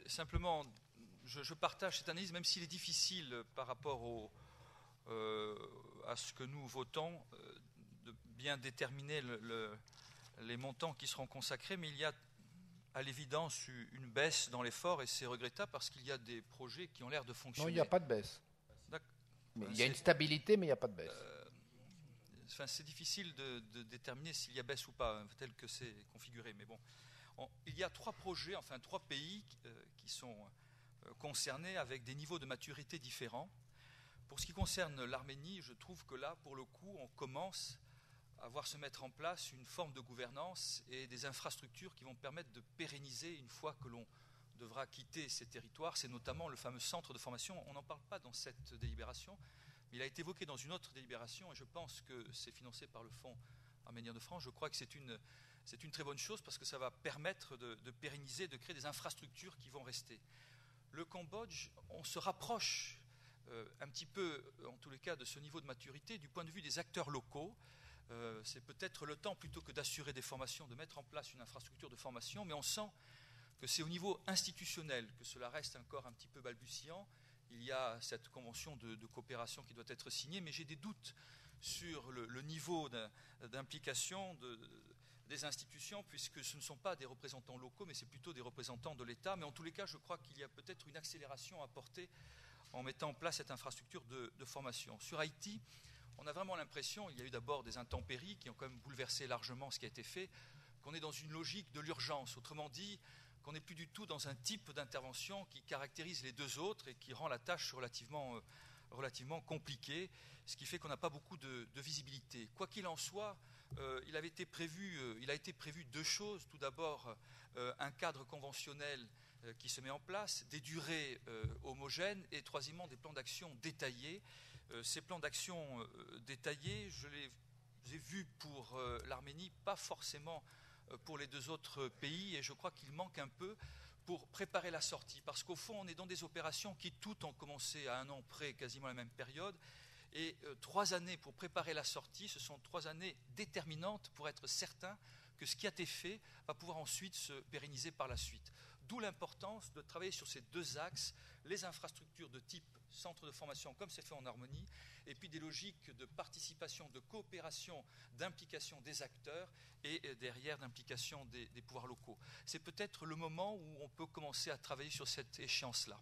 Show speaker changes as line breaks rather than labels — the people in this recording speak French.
simplement, je partage cette analyse, même s'il est difficile par rapport à ce que nous votons, de bien déterminer les montants qui seront consacrés, mais il y a à l'évidence une baisse dans l'effort et c'est regrettable parce qu'il y a des projets qui ont l'air de fonctionner.
Non, il n'y a pas de baisse.
Mais
il y a une stabilité, mais il n'y a pas de baisse.
C'est difficile de déterminer s'il y a baisse ou pas, tel que c'est configuré. Mais bon, il y a trois projets, enfin trois pays qui sont concernés avec des niveaux de maturité différents. Pour ce qui concerne l'Arménie, je trouve que là, pour le coup, on commence à voir se mettre en place une forme de gouvernance et des infrastructures qui vont permettre de pérenniser une fois que l'on devra quitter ces territoires. C'est notamment le fameux centre de formation. On n'en parle pas dans cette délibération, mais il a été évoqué dans une autre délibération et je pense que c'est financé par le Fonds arménien de France. Je crois que c'est une très bonne chose parce que ça va permettre de pérenniser, de créer des infrastructures qui vont rester. Le Cambodge, on se rapproche un petit peu, en tous les cas, de ce niveau de maturité du point de vue des acteurs locaux. C'est peut-être le temps, plutôt que d'assurer des formations, de mettre en place une infrastructure de formation, mais on sent que c'est au niveau institutionnel que cela reste encore un petit peu balbutiant. Il y a cette convention de coopération qui doit être signée, mais j'ai des doutes sur le niveau d'implication des institutions, puisque ce ne sont pas des représentants locaux, mais c'est plutôt des représentants de l'État. Mais en tous les cas, je crois qu'il y a peut-être une accélération à apporter en mettant en place cette infrastructure de formation. Sur Haïti, on a vraiment l'impression, il y a eu d'abord des intempéries qui ont quand même bouleversé largement ce qui a été fait, qu'on est dans une logique de l'urgence. Autrement dit, qu'on n'est plus du tout dans un type d'intervention qui caractérise les deux autres et qui rend la tâche relativement compliquée, ce qui fait qu'on n'a pas beaucoup de visibilité. Quoi qu'il en soit, il a été prévu deux choses. Tout d'abord, un cadre conventionnel qui se met en place, des durées homogènes et troisièmement des plans d'action détaillés. Ces plans d'action détaillés, je les ai vus pour l'Arménie, pas forcément pour les deux autres pays, et je crois qu'il manque un peu pour préparer la sortie, parce qu'au fond, on est dans des opérations qui toutes ont commencé à un an près, quasiment à la même période, et 3 années pour préparer la sortie, ce sont 3 années déterminantes pour être certain que ce qui a été fait va pouvoir ensuite se pérenniser par la suite. D'où l'importance de travailler sur ces deux axes, les infrastructures de type centre de formation, comme c'est fait en Harmonie, et puis des logiques de participation, de coopération, d'implication des acteurs et derrière d'implication des pouvoirs locaux. C'est peut-être le moment où on peut commencer à travailler sur cette échéance-là.